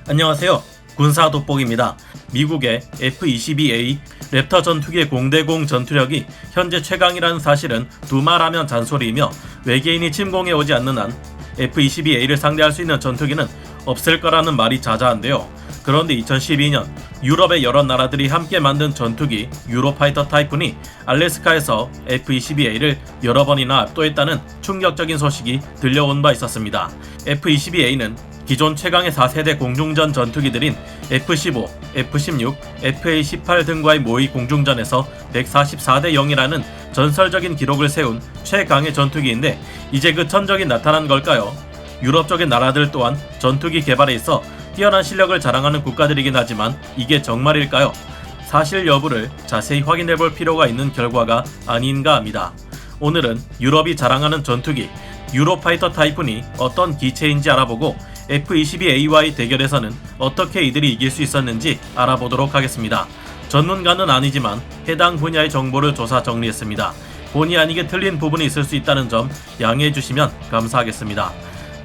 안녕하세요. 군사 돋보기입니다. 미국의 F-22A 랩터 전투기의 공대공 전투력이 현재 최강이라는 사실은 두말하면 잔소리이며 외계인이 침공해 오지 않는 한 F-22A를 상대할 수 있는 전투기는 없을 거라는 말이 자자한데요. 그런데 2012년 유럽의 여러 나라들이 함께 만든 전투기 유로파이터 타이푼이 알래스카에서 F-22A를 여러 번이나 압도했다는 충격적인 소식이 들려온 바 있었습니다. F-22A는 기존 최강의 4세대 공중전 전투기들인 F-15, F-16, FA-18 등과의 모의 공중전에서 144대 0이라는 전설적인 기록을 세운 최강의 전투기인데 이제 그 천적이 나타난 걸까요? 유럽 쪽의 나라들 또한 전투기 개발에 있어 뛰어난 실력을 자랑하는 국가들이긴 하지만 이게 정말일까요? 사실 여부를 자세히 확인해볼 필요가 있는 결과가 아닌가 합니다. 오늘은 유럽이 자랑하는 전투기 유로파이터 타이푼이 어떤 기체인지 알아보고 F-22A와의 대결에서는 어떻게 이들이 이길 수 있었는지 알아보도록 하겠습니다. 전문가는 아니지만 해당 분야의 정보를 조사 정리했습니다. 본의 아니게 틀린 부분이 있을 수 있다는 점 양해해 주시면 감사하겠습니다.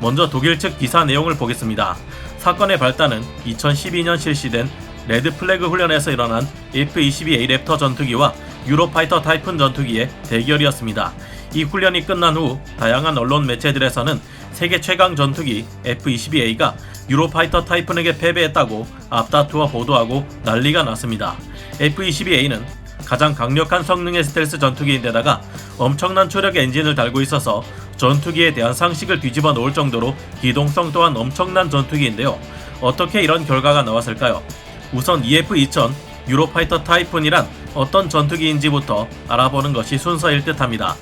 먼저 독일 측 기사 내용을 보겠습니다. 사건의 발단은 2012년 실시된 레드 플래그 훈련에서 일어난 F-22A 랩터 전투기와 유로파이터 타이푼 전투기의 대결이었습니다. 이 훈련이 끝난 후 다양한 언론 매체들에서는 세계 최강 전투기 F-22A가 유로파이터 타이푼에게 패배했다고 앞다투어 보도하고 난리가 났습니다. F-22A는 가장 강력한 성능의 스텔스 전투기인데다가 엄청난 추력의 엔진을 달고 있어서 전투기에 대한 상식을 뒤집어 놓을 정도로 기동성 또한 엄청난 전투기인데요. 어떻게 이런 결과가 나왔을까요? 우선 EF-2000 유로파이터 타이푼이란 어떤 전투기인지부터 알아보는 것이 순서일 듯합니다.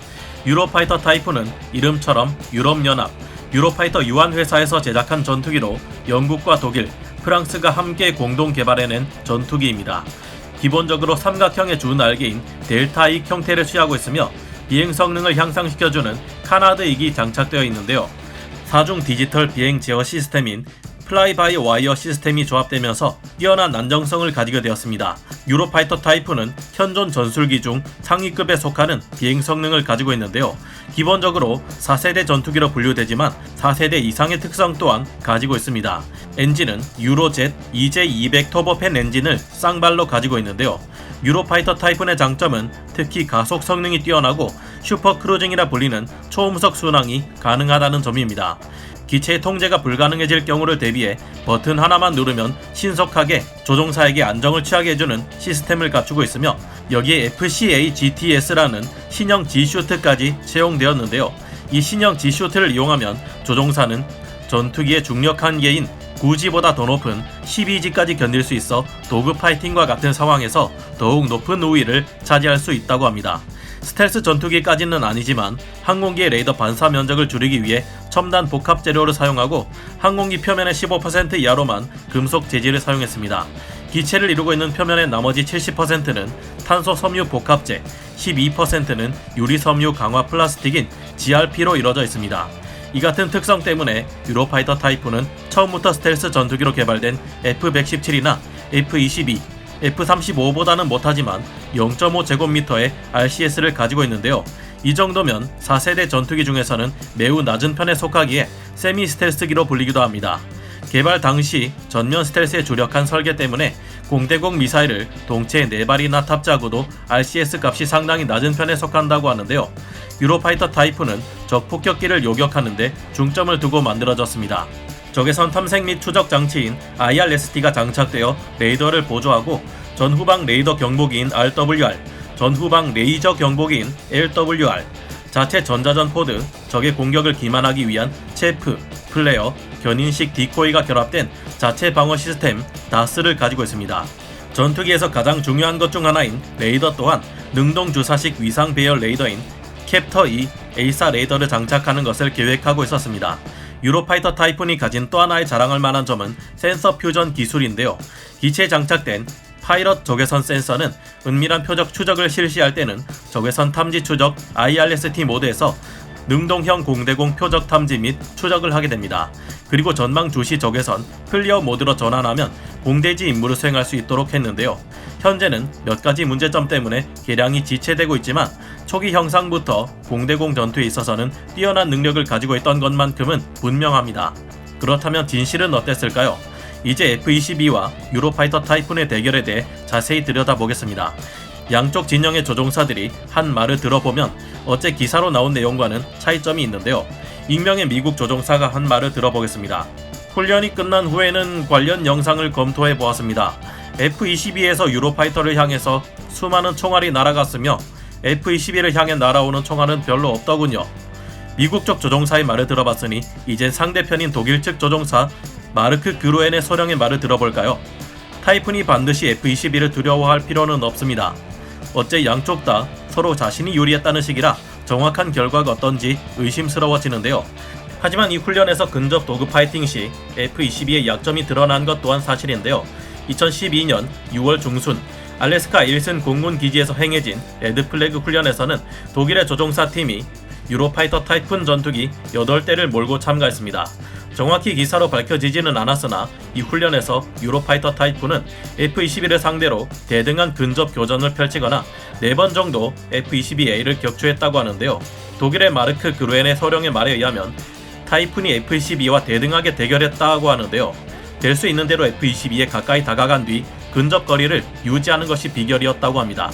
유로파이터 타이푼은 이름처럼 유럽연합, 유로파이터 유한회사에서 제작한 전투기로 영국과 독일, 프랑스가 함께 공동 개발해낸 전투기입니다. 기본적으로 삼각형의 주 날개인 델타익 형태를 취하고 있으며 비행 성능을 향상시켜주는 카나드익이 장착되어 있는데요. 사중 디지털 비행 제어 시스템인 플라이 바이 와이어 시스템이 조합되면서 뛰어난 안정성을 가지게 되었습니다. 유로파이터 타이푼은 현존 전술기 중 상위급에 속하는 비행 성능을 가지고 있는데요. 기본적으로 4세대 전투기로 분류되지만 4세대 이상의 특성 또한 가지고 있습니다. 엔진은 유로젯 EJ200 터보팬 엔진을 쌍발로 가지고 있는데요. 유로파이터 타이푼의 장점은 특히 가속 성능이 뛰어나고 슈퍼 크루징이라 불리는 초음속 순항이 가능하다는 점입니다. 기체의 통제가 불가능해질 경우를 대비해 버튼 하나만 누르면 신속하게 조종사에게 안정을 취하게 해주는 시스템을 갖추고 있으며 여기에 FCA-GTS라는 신형 G슈트까지 채용되었는데요. 이 신형 G슈트를 이용하면 조종사는 전투기의 중력 한계인 9G보다 더 높은 12G까지 견딜 수 있어 도그 파이팅과 같은 상황에서 더욱 높은 우위를 차지할 수 있다고 합니다. 스텔스 전투기까지는 아니지만 항공기의 레이더 반사 면적을 줄이기 위해 첨단 복합 재료를 사용하고 항공기 표면의 15% 이하로만 금속 재질을 사용했습니다. 기체를 이루고 있는 표면의 나머지 70%는 탄소 섬유 복합재, 12%는 유리 섬유 강화 플라스틱인 GRP로 이루어져 있습니다. 이 같은 특성 때문에 유로파이터 타이푼은 처음부터 스텔스 전투기로 개발된 F-117이나 F-22, F-35보다는 못하지만 0.5제곱미터의 RCS를 가지고 있는데요. 이 정도면 4세대 전투기 중에서는 매우 낮은 편에 속하기에 세미 스텔스기로 불리기도 합니다. 개발 당시 전면 스텔스에 주력한 설계 때문에 공대공 미사일을 동체에 4발이나 탑재하고도 RCS 값이 상당히 낮은 편에 속한다고 하는데요. 유로파이터 타이푼은 적 폭격기를 요격하는데 중점을 두고 만들어졌습니다. 적외선 탐색 및 추적 장치인 IRST가 장착되어 레이더를 보조하고 전후방 레이더 경보기인 RWR, 전후방 레이저 경보기인 LWR, 자체 전자전 포드, 적의 공격을 기만하기 위한 체프, 플레어, 견인식 디코이가 결합된 자체 방어 시스템 DAS를 가지고 있습니다. 전투기에서 가장 중요한 것 중 하나인 레이더 또한 능동 주사식 위상 배열 레이더인 캡터-E A사 레이더를 장착하는 것을 계획하고 있었습니다. 유로파이터 타이푼이 가진 또 하나의 자랑할 만한 점은 센서 퓨전 기술인데요. 기체에 장착된 파이럿 적외선 센서는 은밀한 표적 추적을 실시할 때는 적외선 탐지 추적 IRST 모드에서 능동형 공대공 표적 탐지 및 추적을 하게 됩니다. 그리고 전방 주시 적외선 클리어 모드로 전환하면 공대지 임무를 수행할 수 있도록 했는데요. 현재는 몇 가지 문제점 때문에 개량이 지체되고 있지만 초기 형상부터 공대공 전투에 있어서는 뛰어난 능력을 가지고 있던 것만큼은 분명합니다. 그렇다면 진실은 어땠을까요? 이제 F-22와 유로파이터 타이푼의 대결에 대해 자세히 들여다보겠습니다. 양쪽 진영의 조종사들이 한 말을 들어보면 어제 기사로 나온 내용과는 차이점이 있는데요. 익명의 미국 조종사가 한 말을 들어보겠습니다. 훈련이 끝난 후에는 관련 영상을 검토해 보았습니다. F-22에서 유로파이터를 향해서 수많은 총알이 날아갔으며 F-22를 향해 날아오는 총알은 별로 없더군요. 미국 쪽 조종사의 말을 들어봤으니 이젠 상대편인 독일 측 조종사 마르크 그루엔의 소령의 말을 들어볼까요? 타이푼이 반드시 F-22를 두려워할 필요는 없습니다. 어째 양쪽 다 서로 자신이 유리했다는 식이라 정확한 결과가 어떤지 의심스러워지는데요. 하지만 이 훈련에서 근접 도구 파이팅 시 F-22의 약점이 드러난 것 또한 사실인데요. 2012년 6월 중순 알래스카 일슨 공군 기지에서 행해진 레드플래그 훈련에서는 독일의 조종사 팀이 유로파이터 타이푼 전투기 8대를 몰고 참가했습니다. 정확히 기사로 밝혀지지는 않았으나 이 훈련에서 유로파이터 타이푼은 F-22를 상대로 대등한 근접 교전을 펼치거나 4번 정도 F-22A를 격추했다고 하는데요. 독일의 마르크 그루엔의 소령의 말에 의하면 타이푼이 F-22와 대등하게 대결했다고 하는데요. 될 수 있는 대로 F-22에 가까이 다가간 뒤 근접 거리를 유지하는 것이 비결이었다고 합니다.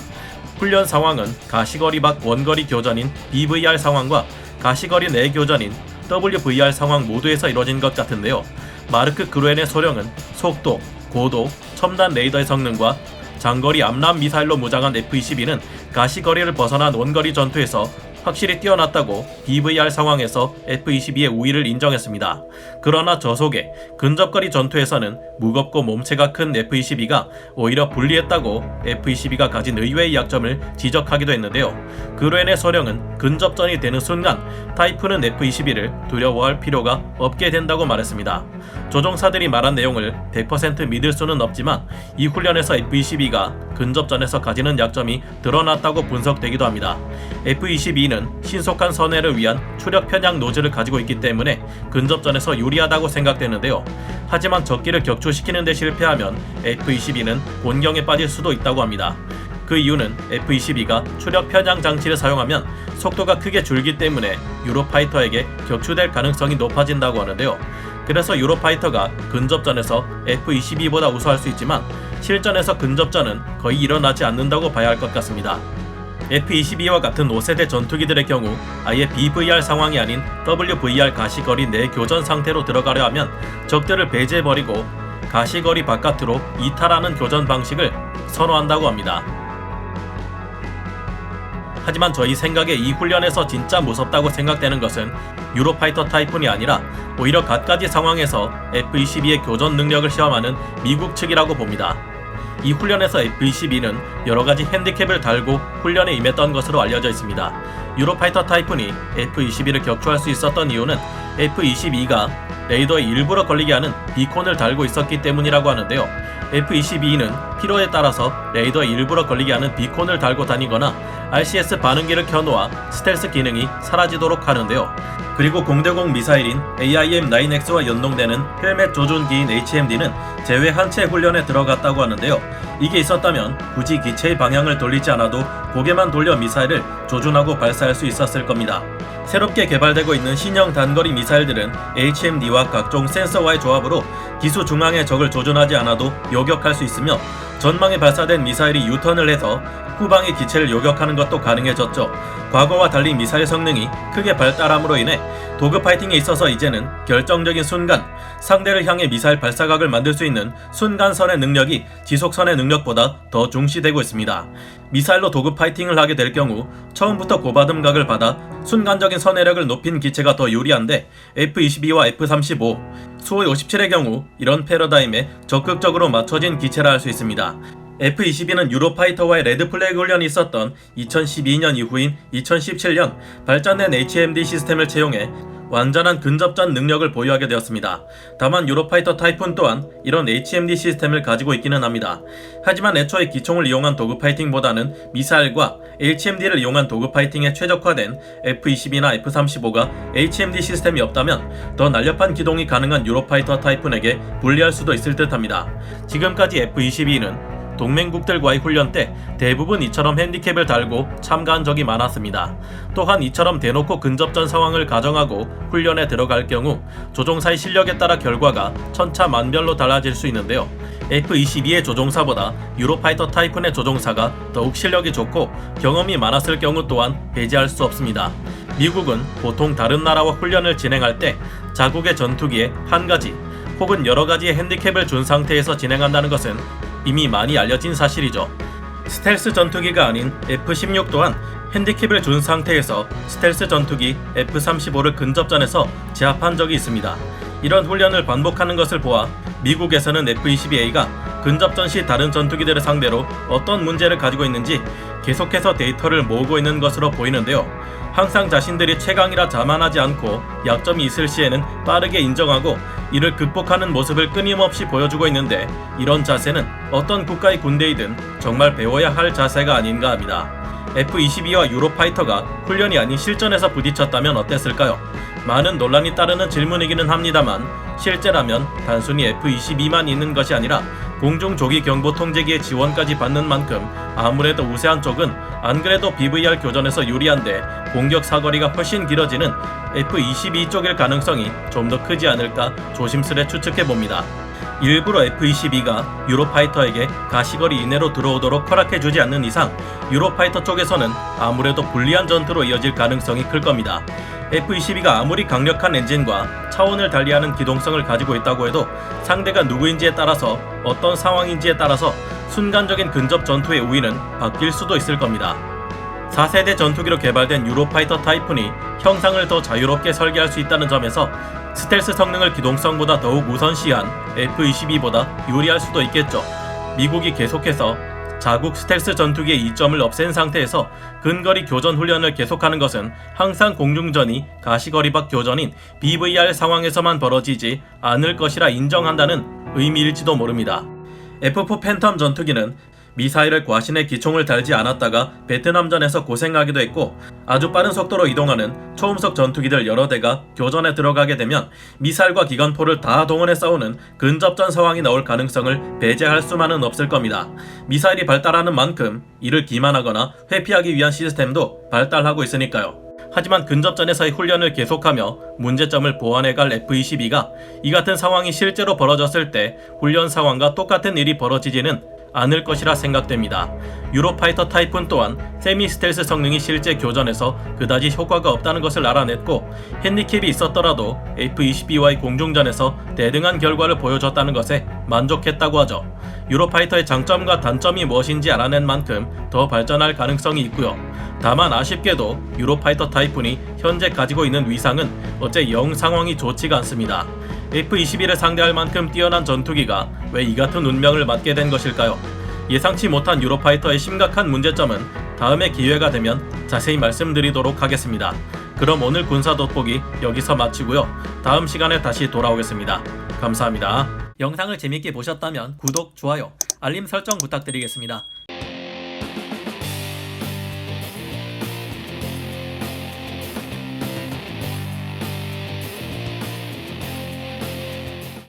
훈련 상황은 가시거리 밖 원거리 교전인 BVR 상황과 가시거리 내 교전인 WVR 상황 모두에서 이뤄진 것 같은데요. 마르크 그루엔의 소령은 속도, 고도, 첨단 레이더의 성능과 장거리 암람 미사일로 무장한 F-22는 가시거리를 벗어난 원거리 전투에서 확실히 뛰어났다고 BVR 상황에서 F-22의 우위를 인정했습니다. 그러나 저속의 근접거리 전투에서는 무겁고 몸체가 큰 F-22가 오히려 불리했다고 F-22가 가진 의외의 약점을 지적하기도 했는데요. 그루엔의 소령은 근접전이 되는 순간 타이푼은 F-22를 두려워할 필요가 없게 된다고 말했습니다. 조종사들이 말한 내용을 100% 믿을 수는 없지만 이 훈련에서 F-22가 근접전에서 가지는 약점이 드러났다고 분석되기도 합니다. F-22는 신속한 선회를 위한 추력 편향 노즐을 가지고 있기 때문에 근접전에서 유리하다고 생각되는데요. 하지만 적기를 격추시키는 데 실패하면 F-22는 곤경에 빠질 수도 있다고 합니다. 그 이유는 F-22가 추력 편향 장치를 사용하면 속도가 크게 줄기 때문에 유로파이터에게 격추될 가능성이 높아진다고 하는데요. 그래서 유로파이터가 근접전에서 F-22보다 우수할 수 있지만 실전에서 근접전은 거의 일어나지 않는다고 봐야 할 것 같습니다. F-22와 같은 5세대 전투기들의 경우 아예 BVR 상황이 아닌 WVR 가시거리 내 교전 상태로 들어가려 하면 적들을 배제해버리고 가시거리 바깥으로 이탈하는 교전 방식을 선호한다고 합니다. 하지만 저희 생각에 이 훈련에서 진짜 무섭다고 생각되는 것은 유로파이터 타이푼이 아니라 오히려 갖가지 상황에서 F-22의 교전 능력을 시험하는 미국 측이라고 봅니다. 이 훈련에서 F-22는 여러가지 핸디캡을 달고 훈련에 임했던 것으로 알려져 있습니다. 유로파이터 타이푼이 F-22를 격추할 수 있었던 이유는 F-22가 레이더에 일부러 걸리게 하는 비콘을 달고 있었기 때문이라고 하는데요. F-22는 필요에 따라서 레이더에 일부러 걸리게 하는 비콘을 달고 다니거나 RCS 반응기를 켜놓아 스텔스 기능이 사라지도록 하는데요. 그리고 공대공 미사일인 AIM-9X와 연동되는 헬멧 조준기인 HMD는 제외 한 채 훈련에 들어갔다고 하는데요. 이게 있었다면 굳이 기체의 방향을 돌리지 않아도 고개만 돌려 미사일을 조준하고 발사할 수 있었을 겁니다. 새롭게 개발되고 있는 신형 단거리 미사일들은 HMD와 각종 센서와의 조합으로 기수 중앙의 적을 조준하지 않아도 요격할 수 있으며 전방에 발사된 미사일이 유턴을 해서 후방의 기체를 요격하는 것도 가능해졌죠. 과거와 달리 미사일 성능이 크게 발달함으로 인해 도그 파이팅에 있어서 이제는 결정적인 순간 상대를 향해 미사일 발사각을 만들 수 있는 순간선의 능력이 지속선의 능력보다 더 중시되고 있습니다. 미사일로 도그 파이팅을 하게 될 경우 처음부터 고받음각을 받아 순간적인 선회력을 높인 기체가 더 유리한데 F-22와 F-35, 수호-57의 경우 이런 패러다임에 적극적으로 맞춰진 기체라 할 수 있습니다. F-22는 유로파이터와의 레드플래그 훈련이 있었던 2012년 이후인 2017년 발전된 HMD 시스템을 채용해 완전한 근접전 능력을 보유하게 되었습니다. 다만 유로파이터 타이푼 또한 이런 HMD 시스템을 가지고 있기는 합니다. 하지만 애초에 기총을 이용한 도그파이팅보다는 미사일과 HMD를 이용한 도그파이팅에 최적화된 F-22나 F-35가 HMD 시스템이 없다면 더 날렵한 기동이 가능한 유로파이터 타이푼에게 불리할 수도 있을 듯합니다. 지금까지 F-22는 동맹국들과의 훈련 때 대부분 이처럼 핸디캡을 달고 참가한 적이 많았습니다. 또한 이처럼 대놓고 근접전 상황을 가정하고 훈련에 들어갈 경우 조종사의 실력에 따라 결과가 천차만별로 달라질 수 있는데요. F-22의 조종사보다 유로파이터 타이푼의 조종사가 더욱 실력이 좋고 경험이 많았을 경우 또한 배제할 수 없습니다. 미국은 보통 다른 나라와 훈련을 진행할 때 자국의 전투기에 한 가지 혹은 여러 가지의 핸디캡을 준 상태에서 진행한다는 것은 이미 많이 알려진 사실이죠. 스텔스 전투기가 아닌 F-16 또한 핸디캡을 준 상태에서 스텔스 전투기 F-35를 근접전에서 제압한 적이 있습니다. 이런 훈련을 반복하는 것을 보아 미국에서는 F-22A가 근접전 시 다른 전투기들을 상대로 어떤 문제를 가지고 있는지 계속해서 데이터를 모으고 있는 것으로 보이는데요. 항상 자신들이 최강이라 자만하지 않고 약점이 있을 시에는 빠르게 인정하고 이를 극복하는 모습을 끊임없이 보여주고 있는데, 이런 자세는 어떤 국가의 군대이든 정말 배워야 할 자세가 아닌가 합니다. F-22와 유로파이터가 훈련이 아닌 실전에서 부딪혔다면 어땠을까요? 많은 논란이 따르는 질문이기는 합니다만, 실제라면 단순히 F-22만 있는 것이 아니라 공중조기경보통제기의 지원까지 받는 만큼 아무래도 우세한 쪽은 안 그래도 BVR 교전에서 유리한데 공격 사거리가 훨씬 길어지는 F-22 쪽일 가능성이 좀 더 크지 않을까 조심스레 추측해봅니다. 일부러 F-22가 유로파이터에게 가시거리 이내로 들어오도록 허락해주지 않는 이상 유로파이터 쪽에서는 아무래도 불리한 전투로 이어질 가능성이 클 겁니다. F-22가 아무리 강력한 엔진과 차원을 달리하는 기동성을 가지고 있다고 해도 상대가 누구인지에 따라서 어떤 상황인지에 따라서 순간적인 근접 전투의 우위는 바뀔 수도 있을 겁니다. 4세대 전투기로 개발된 유로파이터 타이푼이 형상을 더 자유롭게 설계할 수 있다는 점에서 스텔스 성능을 기동성보다 더욱 우선시한 F-22보다 유리할 수도 있겠죠. 미국이 계속해서 자국 스텔스 전투기의 이점을 없앤 상태에서 근거리 교전 훈련을 계속하는 것은 항상 공중전이 가시거리 밖 교전인 BVR 상황에서만 벌어지지 않을 것이라 인정한다는 의미일지도 모릅니다. F-4 팬텀 전투기는 미사일을 과신의 기총을 달지 않았다가 베트남전에서 고생하기도 했고, 아주 빠른 속도로 이동하는 초음속 전투기들 여러 대가 교전에 들어가게 되면 미사일과 기관포를 다 동원해 싸우는 근접전 상황이 나올 가능성을 배제할 수만은 없을 겁니다. 미사일이 발달하는 만큼 이를 기만하거나 회피하기 위한 시스템도 발달하고 있으니까요. 하지만 근접전에서의 훈련을 계속하며 문제점을 보완해갈 F-22가 이 같은 상황이 실제로 벌어졌을 때 훈련 상황과 똑같은 일이 벌어지지는 않을 것이라 생각됩니다. 유로파이터 타이푼 또한 세미 스텔스 성능이 실제 교전에서 그다지 효과가 없다는 것을 알아냈고, 핸디캡이 있었더라도 F-22와의 공중전에서 대등한 결과를 보여줬다는 것에 만족했다고 하죠. 유로파이터의 장점과 단점이 무엇인지 알아낸 만큼 더 발전할 가능성이 있고요. 다만 아쉽게도 유로파이터 타이푼이 현재 가지고 있는 위상은 어째 영 상황이 좋지가 않습니다. F-22를 상대할 만큼 뛰어난 전투기가 왜 이 같은 운명을 맞게 된 것일까요? 예상치 못한 유로파이터의 심각한 문제점은 다음에 기회가 되면 자세히 말씀드리도록 하겠습니다. 그럼 오늘 군사 돋보기 여기서 마치고요. 다음 시간에 다시 돌아오겠습니다. 감사합니다. 영상을 재밌게 보셨다면 구독, 좋아요, 알림 설정 부탁드리겠습니다.